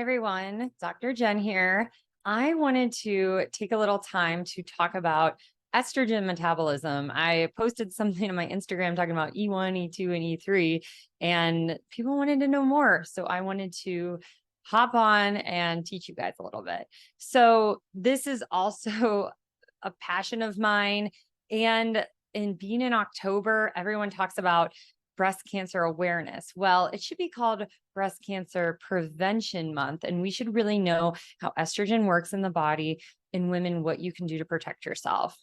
Hi, everyone. Dr. Jen here. I wanted to take a little time to talk about estrogen metabolism. I posted something on my Instagram talking about E1, E2, and E3, and people wanted to know more. So I wanted to hop on and teach you guys a little bit. So this is also a passion of mine. And in being in October, everyone talks about breast cancer awareness. Well, it should be called Breast Cancer Prevention Month, and we should really know how estrogen works in the body in women, what you can do to protect yourself.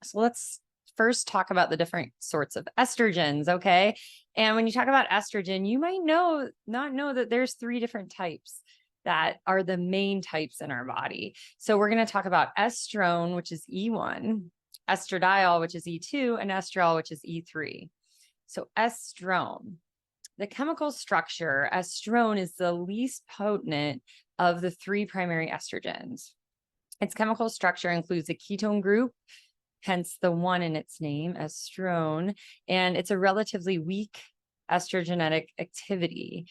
So let's first talk about the different sorts of estrogens, okay? And when you talk about estrogen, you might not know that there's three different types that are the main types in our body. So we're going to talk about estrone, which is E1, estradiol, which is E2, and estriol, which is E3. So estrone, the chemical structure, estrone is the least potent of the three primary estrogens. Its chemical structure includes a ketone group, hence the one in its name, estrone, and it's a relatively weak estrogenetic activity.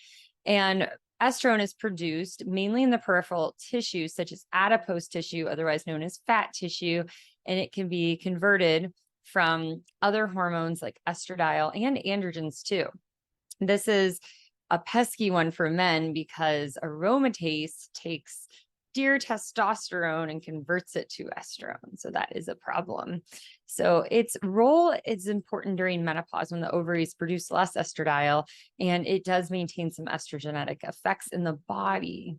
And estrone is produced mainly in the peripheral tissue, such as adipose tissue, otherwise known as fat tissue, and it can be converted from other hormones like estradiol and androgens too. This is a pesky one for men because aromatase takes dear testosterone and converts it to estrone. So that is a problem. So its role is important during menopause when the ovaries produce less estradiol, and it does maintain some estrogenic effects in the body.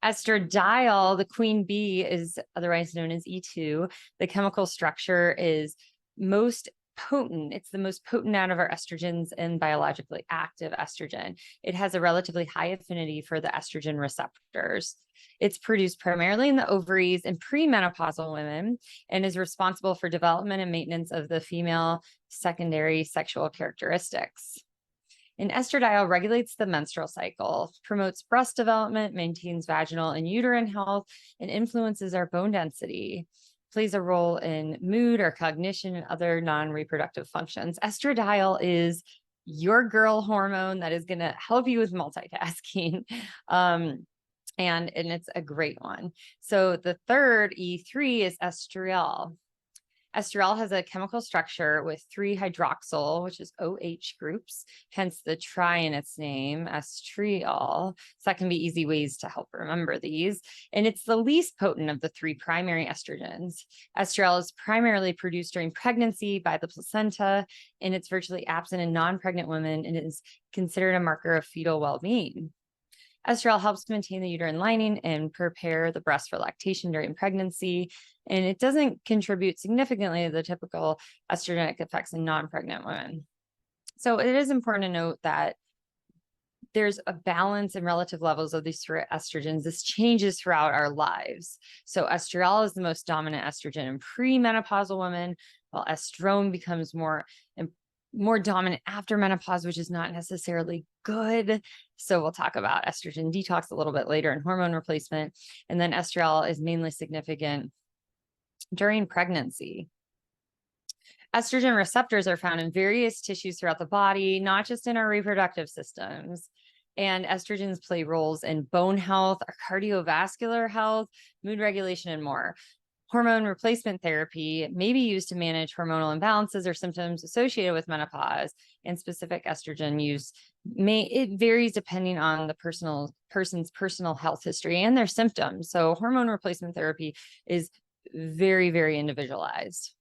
Estradiol, the queen bee, is otherwise known as E2. The chemical structure is most potent. It's the most potent out of our estrogens and biologically active estrogen. It has a relatively high affinity for the estrogen receptors. It's produced primarily in the ovaries in premenopausal women and is responsible for development and maintenance of the female secondary sexual characteristics. And estradiol regulates the menstrual cycle, promotes breast development, maintains vaginal and uterine health, and influences our bone density. Plays a role in mood or cognition and other non-reproductive functions. Estradiol is your girl hormone that is going to help you with multitasking. And it's a great one. So the third E3 is estriol. Estriol has a chemical structure with 3-hydroxyl, which is OH groups, hence the tri in its name, estriol. So that can be easy ways to help remember these. And it's the least potent of the three primary estrogens. Estriol is primarily produced during pregnancy by the placenta, and it's virtually absent in non-pregnant women and is considered a marker of fetal well-being. Estriol helps maintain the uterine lining and prepare the breast for lactation during pregnancy, and it doesn't contribute significantly to the typical estrogenic effects in non-pregnant women. So it is important to note that there's a balance in relative levels of these three estrogens. This changes throughout our lives. So estriol is the most dominant estrogen in premenopausal women, while estrone becomes more dominant after menopause, which is not necessarily good. So we'll talk about estrogen detox a little bit later and hormone replacement. And then estriol is mainly significant during pregnancy. Estrogen receptors are found in various tissues throughout the body, not just in our reproductive systems. And estrogens play roles in bone health, our cardiovascular health, mood regulation, and more. Hormone replacement therapy may be used to manage hormonal imbalances or symptoms associated with menopause, and specific estrogen use it varies depending on the person's personal health history and their symptoms. So hormone replacement therapy is very, very individualized.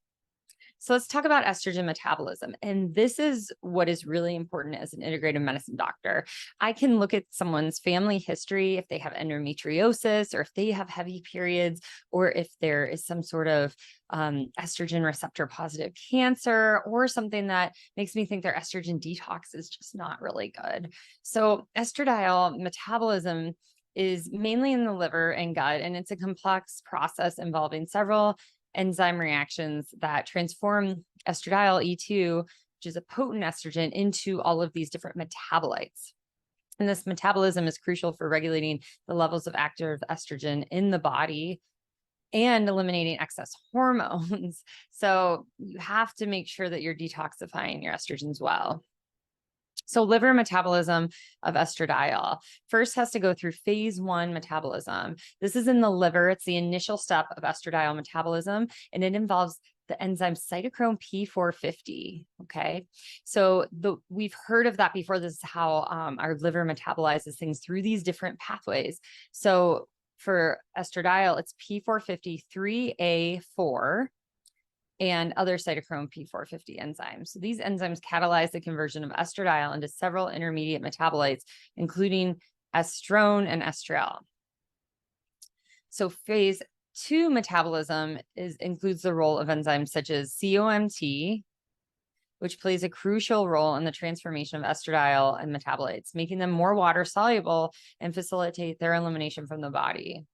So let's talk about estrogen metabolism. And this is what is really important as an integrative medicine doctor. I can look at someone's family history, if they have endometriosis, or if they have heavy periods, or if there is some sort of estrogen receptor positive cancer, or something that makes me think their estrogen detox is just not really good. So estradiol metabolism is mainly in the liver and gut, and it's a complex process involving several enzyme reactions that transform estradiol E2, which is a potent estrogen, into all of these different metabolites. And this metabolism is crucial for regulating the levels of active estrogen in the body and eliminating excess hormones. So you have to make sure that you're detoxifying your estrogens well. So liver metabolism of estradiol first has to go through phase 1 metabolism. This is in the liver. It's the initial step of estradiol metabolism, and it involves the enzyme cytochrome P450. Okay. So we've heard of that before. This is how our liver metabolizes things through these different pathways. So for estradiol, it's P450-3A4 and other cytochrome P450 enzymes. So these enzymes catalyze the conversion of estradiol into several intermediate metabolites, including estrone and estriol. So phase 2 metabolism includes the role of enzymes such as COMT, which plays a crucial role in the transformation of estradiol and metabolites, making them more water soluble and facilitate their elimination from the body.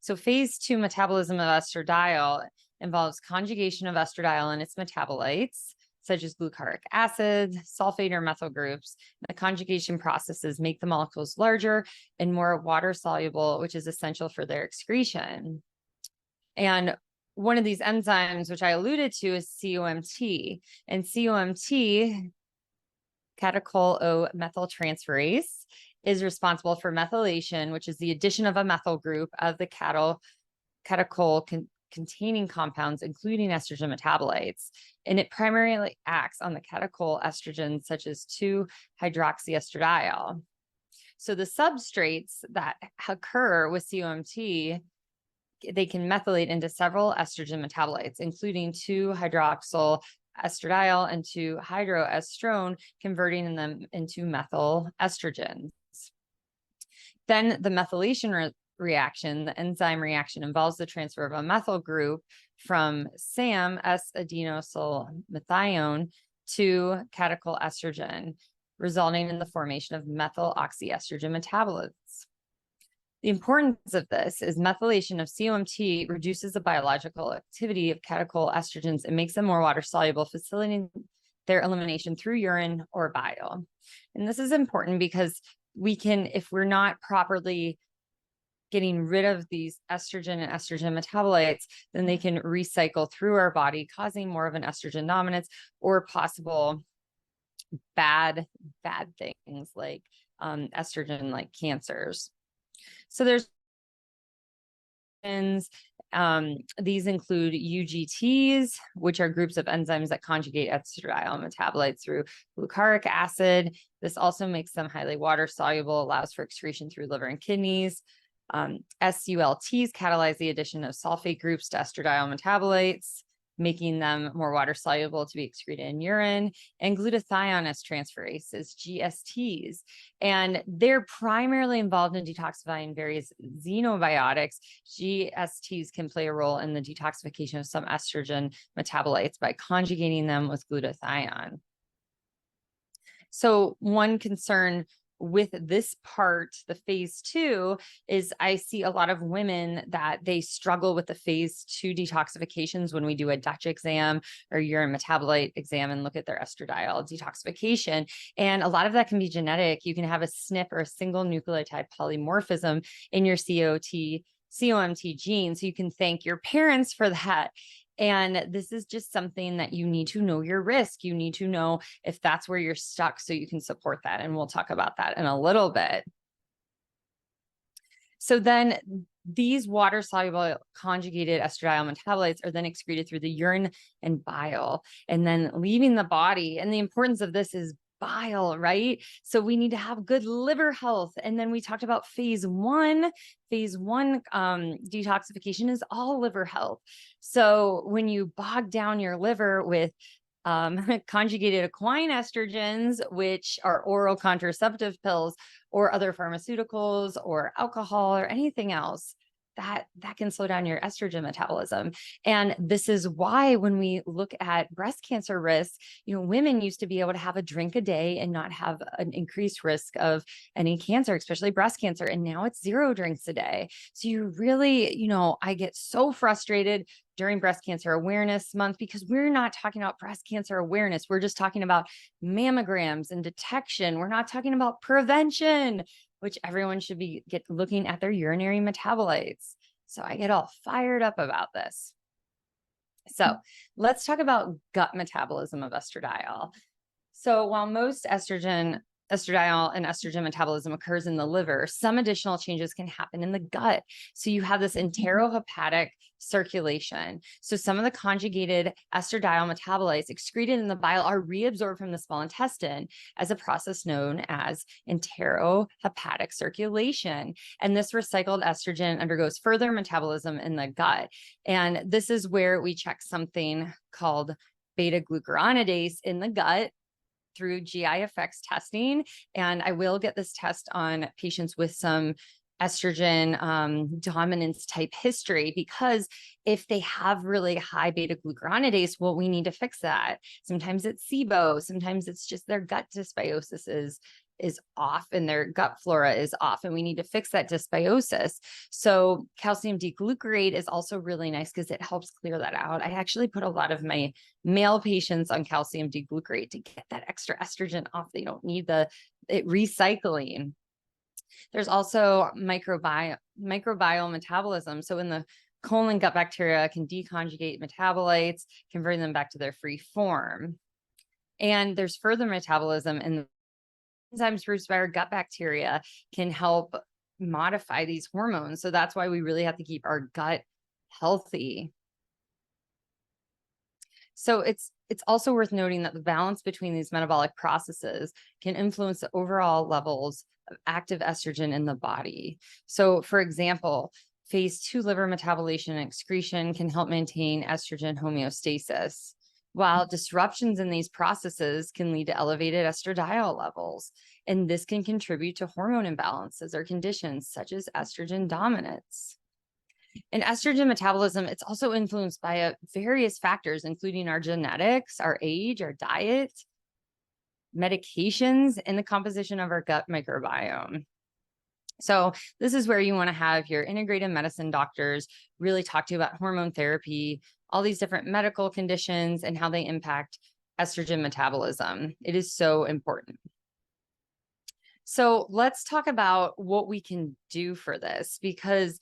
So phase 2 metabolism of estradiol involves conjugation of estradiol and its metabolites, such as glucaric acid, sulfate, or methyl groups. The conjugation processes make the molecules larger and more water soluble, which is essential for their excretion. And one of these enzymes, which I alluded to, is COMT. And COMT, catechol O methyltransferase, is responsible for methylation, which is the addition of a methyl group of the catechol containing compounds, including estrogen metabolites. And it primarily acts on the catechol estrogens, such as 2-hydroxyestradiol. So the substrates that occur with COMT, they can methylate into several estrogen metabolites, including 2-hydroxyl estradiol and 2-hydroestrone, converting them into methyl estrogens. Then the methylation reaction, the enzyme reaction, involves the transfer of a methyl group from SAM, S-adenosylmethionine, to catechol estrogen, resulting in the formation of methyl oxyestrogen metabolites. The importance of this is methylation of COMT reduces the biological activity of catechol estrogens and makes them more water soluble, facilitating their elimination through urine or bile. And this is important because we can, if we're not properly getting rid of these estrogen and estrogen metabolites, then they can recycle through our body, causing more of an estrogen dominance or possible bad things like estrogen, like cancers. So there's these include UGTs, which are groups of enzymes that conjugate estradiol metabolites through glucaric acid. This also makes them highly water soluble, allows for excretion through liver and kidneys. SULTs catalyze the addition of sulfate groups to estradiol metabolites, making them more water soluble to be excreted in urine, and glutathione transferases, GSTs. And they're primarily involved in detoxifying various xenobiotics. GSTs can play a role in the detoxification of some estrogen metabolites by conjugating them with glutathione. So one concern with this part, the phase 2, is I see a lot of women that they struggle with the phase 2 detoxifications when we do a Dutch exam or urine metabolite exam and look at their estradiol detoxification. And a lot of that can be genetic. You can have a SNP or a single nucleotide polymorphism in your COMT gene. So you can thank your parents for that. And this is just something that you need to know your risk. You need to know if that's where you're stuck so you can support that. And we'll talk about that in a little bit. So then these water-soluble conjugated estradiol metabolites are then excreted through the urine and bile and then leaving the body. And the importance of this is bile, right? So we need to have good liver health. And then we talked about phase 1. Phase 1 detoxification is all liver health. So when you bog down your liver with conjugated equine estrogens, which are oral contraceptive pills or other pharmaceuticals or alcohol or anything else, that can slow down your estrogen metabolism. And this is why when we look at breast cancer risk, women used to be able to have a drink a day and not have an increased risk of any cancer, especially breast cancer. And now it's 0 drinks a day. So you really, I get so frustrated during Breast Cancer Awareness Month because we're not talking about breast cancer awareness. We're just talking about mammograms and detection. We're not talking about prevention, which everyone should be looking at their urinary metabolites. So I get all fired up about this. So let's talk about gut metabolism of estradiol. So while most estradiol and estrogen metabolism occurs in the liver, some additional changes can happen in the gut. So you have this enterohepatic circulation. So some of the conjugated estradiol metabolites excreted in the bile are reabsorbed from the small intestine as a process known as enterohepatic circulation. And this recycled estrogen undergoes further metabolism in the gut. And this is where we check something called beta glucuronidase in the gut through GI effects testing. And I will get this test on patients with some estrogen dominance type history, because if they have really high beta glucuronidase, well, we need to fix that. Sometimes it's SIBO, sometimes it's just their gut dysbiosis is off and their gut flora is off, and we need to fix that dysbiosis. So calcium D-glucarate is also really nice because it helps clear that out. I actually put a lot of my male patients on calcium D-glucarate to get that extra estrogen off. They don't need it recycling. There's also microbiome metabolism. So in the colon, gut bacteria can deconjugate metabolites, converting them back to their free form. And there's further metabolism in the enzymes produced by our gut bacteria can help modify these hormones. So that's why we really have to keep our gut healthy. So it's also worth noting that the balance between these metabolic processes can influence the overall levels of active estrogen in the body. So for example, phase 2 liver metabolization and excretion can help maintain estrogen homeostasis, while disruptions in these processes can lead to elevated estradiol levels. And this can contribute to hormone imbalances or conditions such as estrogen dominance. And estrogen metabolism, it's also influenced by various factors, including our genetics, our age, our diet, medications, and the composition of our gut microbiome. So this is where you want to have your integrative medicine doctors really talk to you about hormone therapy, all these different medical conditions, and how they impact estrogen metabolism. It is so important. So let's talk about what we can do for this, because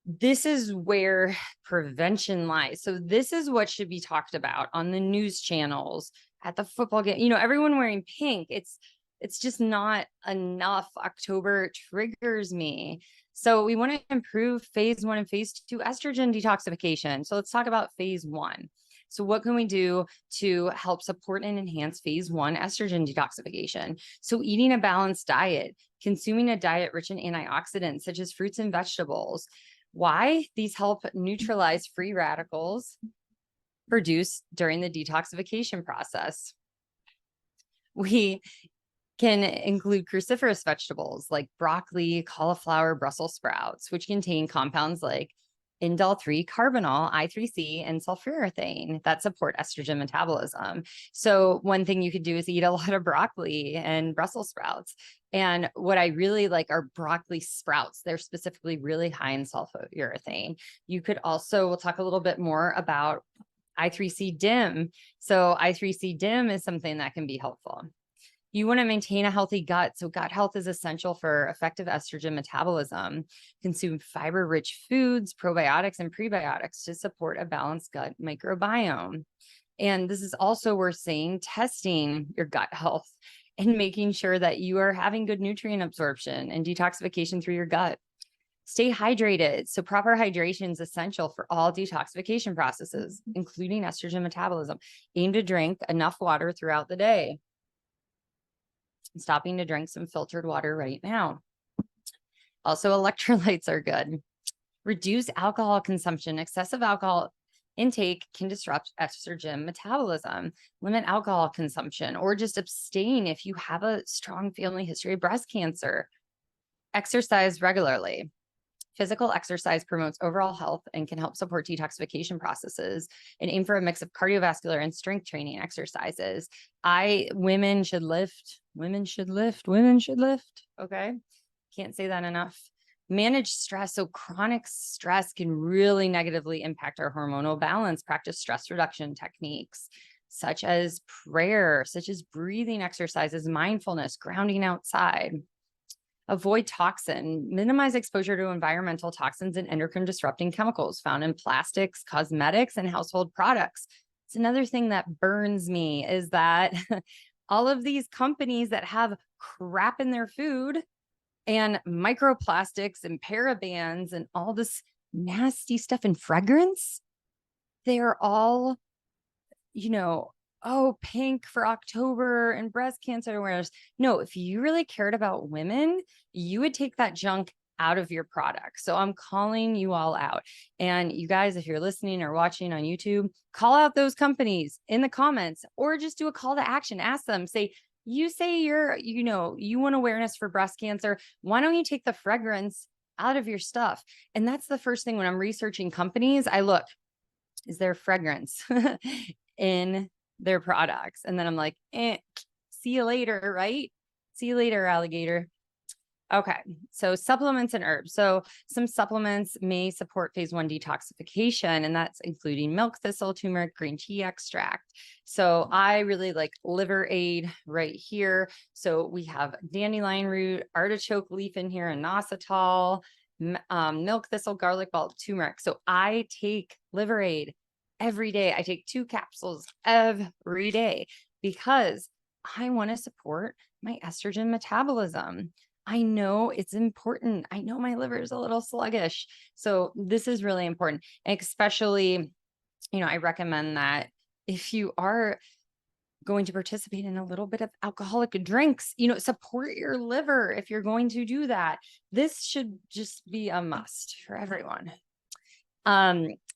this is where prevention lies. So this is what should be talked about on the news channels, at the football game, everyone wearing pink. It's just not enough. October triggers me. So we want to improve phase 1 and phase 2 estrogen detoxification. So let's talk about phase 1. So what can we do to help support and enhance phase 1 estrogen detoxification? So eating a balanced diet, consuming a diet rich in antioxidants such as fruits and vegetables. Why? These help neutralize free radicals produced during the detoxification process. We can include cruciferous vegetables like broccoli, cauliflower, Brussels sprouts, which contain compounds like indole-3 carbinol, I3C, and sulforaphane that support estrogen metabolism. So one thing you could do is eat a lot of broccoli and Brussels sprouts. And what I really like are broccoli sprouts. They're specifically really high in sulforaphane. You could also, we'll talk a little bit more about I3C DIM. So I3C DIM is something that can be helpful. You want to maintain a healthy gut. So gut health is essential for effective estrogen metabolism. Consume fiber-rich foods, probiotics, and prebiotics to support a balanced gut microbiome. And this is also worth saying, testing your gut health and making sure that you are having good nutrient absorption and detoxification through your gut. Stay hydrated. So proper hydration is essential for all detoxification processes, including estrogen metabolism. Aim to drink enough water throughout the day. Stopping to drink some filtered water right now. Also, electrolytes are good. Reduce alcohol consumption. Excessive alcohol intake can disrupt estrogen metabolism. Limit alcohol consumption, or just abstain if you have a strong family history of breast cancer. Exercise regularly. Physical exercise promotes overall health and can help support detoxification processes, and aim for a mix of cardiovascular and strength training exercises. Women should lift. Okay. Can't say that enough. Manage stress. So chronic stress can really negatively impact our hormonal balance. Practice stress reduction techniques such as prayer, such as breathing exercises, mindfulness, grounding outside. Avoid toxin. Minimize exposure to environmental toxins and endocrine disrupting chemicals found in plastics, cosmetics, and household products. It's another thing that burns me is that all of these companies that have crap in their food and microplastics and parabens and all this nasty stuff and fragrance, they're all, oh, pink for October and breast cancer awareness. No, if you really cared about women, you would take that junk out of your product. So I'm calling you all out. And you guys, if you're listening or watching on YouTube, call out those companies in the comments or just do a call to action. Ask them, say, you say you want awareness for breast cancer. Why don't you take the fragrance out of your stuff? And that's the first thing when I'm researching companies, I look, is there fragrance in their products? And then I'm like, see you later, right? See you later, alligator. Okay, so supplements and herbs. So some supplements may support phase 1 detoxification, and that's including milk thistle, turmeric, green tea extract. So I really like Liver Aid right here. So we have dandelion root, artichoke leaf in here, inositol, milk thistle, garlic bulb, turmeric. So I take Liver Aid every day. I take 2 capsules every day because I want to support my estrogen metabolism. I know it's important. I know my liver is a little sluggish. So this is really important. And especially, I recommend that if you are going to participate in a little bit of alcoholic drinks, support your liver if you're going to do that. This should just be a must for everyone.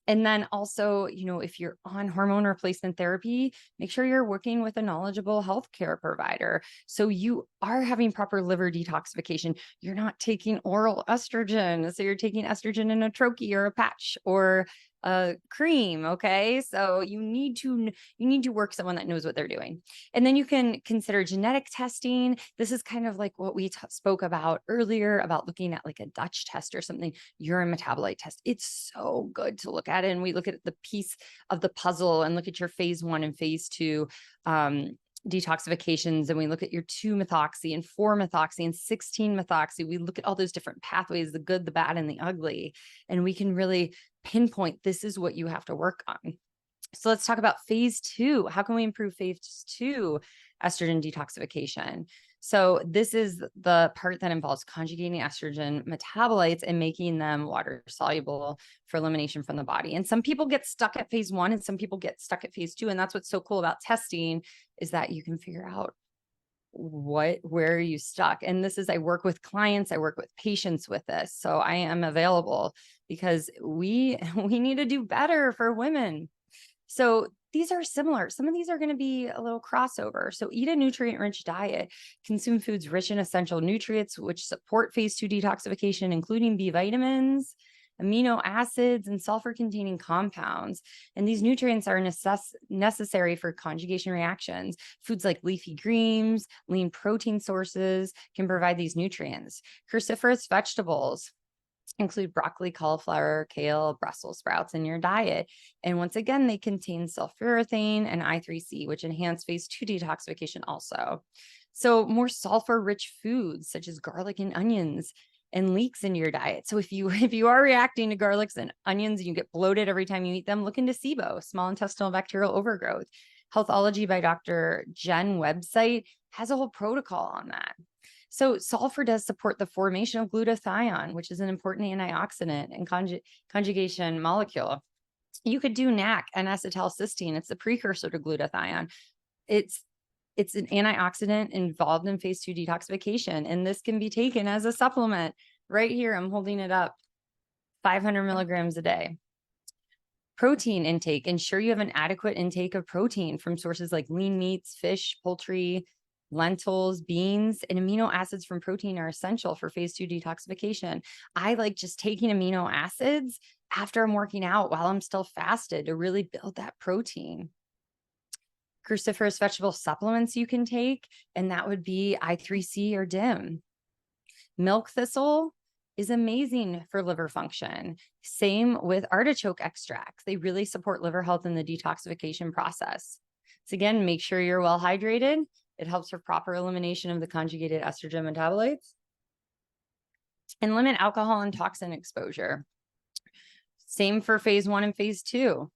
And then also, if you're on hormone replacement therapy, make sure you're working with a knowledgeable healthcare provider. So you are having proper liver detoxification. You're not taking oral estrogen. So you're taking estrogen in a troche or a patch or a cream. Okay. So you need to work someone that knows what they're doing. And then you can consider genetic testing. This is kind of like what we spoke about earlier about looking at like a Dutch test or something, urine metabolite test. It's so good to look at it. And we look at the piece of the puzzle and look at your phase 1 and phase 2 detoxifications, and we look at your 2-methoxy and 4-methoxy and 16-methoxy. We look at all those different pathways, the good, the bad, and the ugly, and we can really pinpoint this is what you have to work on. So let's talk about phase 2. How can we improve phase 2 estrogen detoxification? So this is the part that involves conjugating estrogen metabolites and making them water soluble for elimination from the body. And some people get stuck at phase 1 and some people get stuck at phase 2. And that's what's so cool about testing is that you can figure out where are you stuck. And this is, I work with clients, I work with patients with this. So I am available because we need to do better for women. So these are similar. Some of these are going to be a little crossover. So eat a nutrient-rich diet, consume foods rich in essential nutrients, which support phase 2 detoxification, including B vitamins, amino acids, and sulfur-containing compounds. And these nutrients are necessary for conjugation reactions. Foods like leafy greens, lean protein sources can provide these nutrients. Cruciferous vegetables include broccoli, cauliflower, kale, Brussels sprouts in your diet. And once again, they contain sulforaphane and I3C, which enhance phase 2 detoxification also. So more sulfur-rich foods such as garlic and onions and leeks in your diet. So if you are reacting to garlics and onions and you get bloated every time you eat them, look into SIBO, small intestinal bacterial overgrowth. Healthology by Dr. Jen website has a whole protocol on that. So sulfur does support the formation of glutathione, which is an important antioxidant and conjugation molecule. You could do NAC, N-acetylcysteine. It's the precursor to glutathione. It's an antioxidant involved in phase 2 detoxification, and this can be taken as a supplement. Right here, I'm holding it up, 500 milligrams a day. Protein intake. Ensure you have an adequate intake of protein from sources like lean meats, fish, poultry, lentils, beans, and amino acids from protein are essential for phase 2 detoxification. I like just taking amino acids after I'm working out while I'm still fasted to really build that protein. Cruciferous vegetable supplements you can take, and that would be I3C or DIM. Milk thistle is amazing for liver function. Same with artichoke extracts. They really support liver health in the detoxification process. So again, make sure you're well hydrated. It helps for proper elimination of the conjugated estrogen metabolites. And limit alcohol and toxin exposure. Same for phase 1 and phase 2.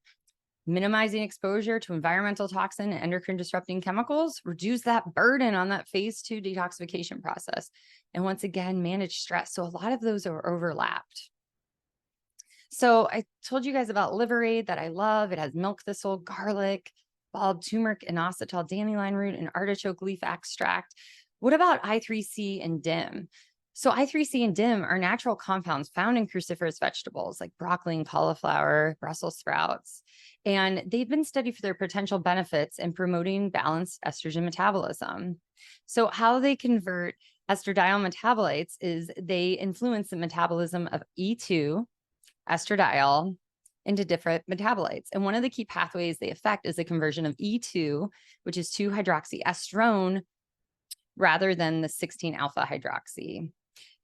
Minimizing exposure to environmental toxin and endocrine disrupting chemicals, reduce that burden on that phase 2 detoxification process. And once again, manage stress. So a lot of those are overlapped. So I told you guys about Liver Aid that I love. It has milk thistle, garlic, bulb, turmeric, inositol, dandelion root, and artichoke leaf extract. What about I3C and DIM? So I3C and DIM are natural compounds found in cruciferous vegetables like broccoli and cauliflower, Brussels sprouts. And they've been studied for their potential benefits in promoting balanced estrogen metabolism. So how they convert estradiol metabolites is they influence the metabolism of E2, estradiol, into different metabolites. And one of the key pathways they affect is the conversion of E2, which is 2-hydroxyestrone, rather than the 16-alpha hydroxy.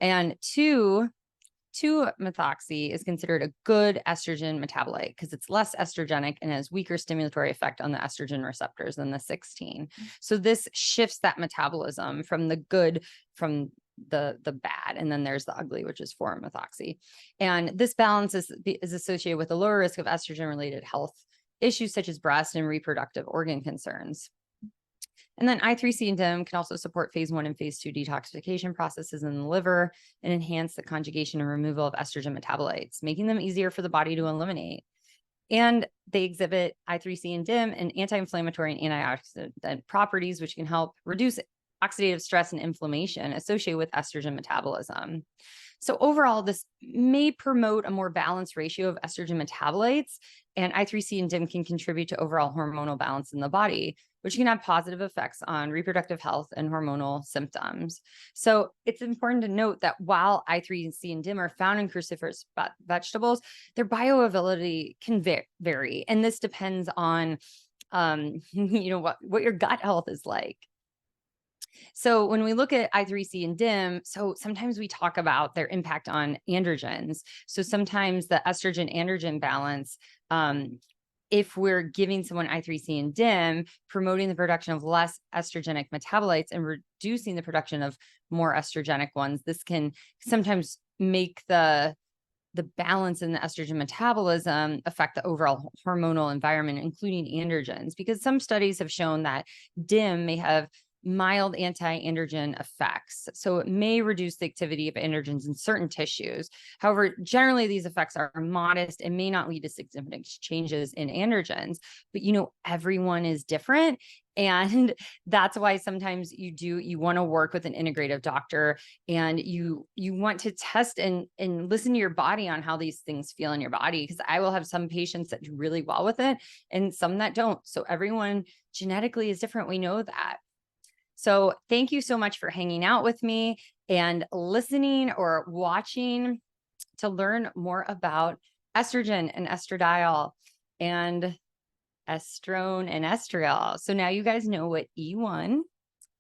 And 2-methoxy is considered a good estrogen metabolite because it's less estrogenic and has weaker stimulatory effect on the estrogen receptors than the 16. So this shifts that metabolism from the good, from the bad, and then there's the ugly, which is 4-methoxy. And this balance is associated with a lower risk of estrogen-related health issues such as breast and reproductive organ concerns. And then I3C and DIM can also support phase 1 and phase 2 detoxification processes in the liver and enhance the conjugation and removal of estrogen metabolites, making them easier for the body to eliminate. And they exhibit I3C and DIM and anti-inflammatory and antioxidant properties, which can help reduce oxidative stress and inflammation associated with estrogen metabolism. So overall, this may promote a more balanced ratio of estrogen metabolites, and I3C and DIM can contribute to overall hormonal balance in the body, which can have positive effects on reproductive health and hormonal symptoms. So it's important to note that while I3C and DIM are found in cruciferous vegetables, their bioavailability can vary. And this depends on what your gut health is like. So when we look at I3C and DIM, so sometimes we talk about their impact on androgens. So sometimes the estrogen androgen balance, if we're giving someone I3C and DIM, promoting the production of less estrogenic metabolites and reducing the production of more estrogenic ones, this can sometimes make the balance in the estrogen metabolism affect the overall hormonal environment, including androgens, because some studies have shown that DIM may have mild anti-androgen effects. So it may reduce the activity of androgens in certain tissues. However, generally these effects are modest and may not lead to significant changes in androgens, but everyone is different. And that's why sometimes you want to work with an integrative doctor, and you want to test and listen to your body on how these things feel in your body. Because I will have some patients that do really well with it and some that don't. So everyone genetically is different. We know that. So thank you so much for hanging out with me and listening or watching to learn more about estrogen and estradiol and estrone and estriol. So now you guys know what E1,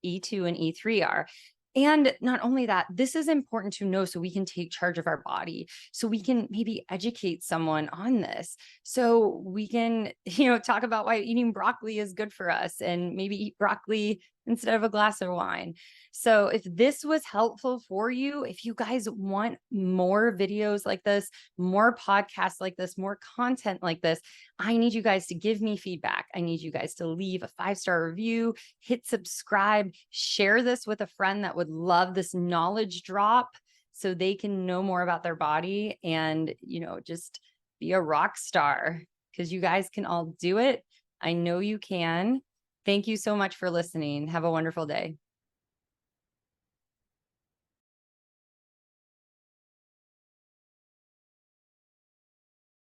E2, and E3 are. And not only that, this is important to know so we can take charge of our body, so we can maybe educate someone on this. So we can, talk about why eating broccoli is good for us and maybe eat broccoli instead of a glass of wine. So if this was helpful for you, if you guys want more videos like this, more podcasts like this, more content like this, I need you guys to give me feedback. I need you guys to leave a 5-star review, hit subscribe, share this with a friend that would love this knowledge drop so they can know more about their body and, just be a rock star, because you guys can all do it. I know you can. Thank you so much for listening. Have a wonderful day.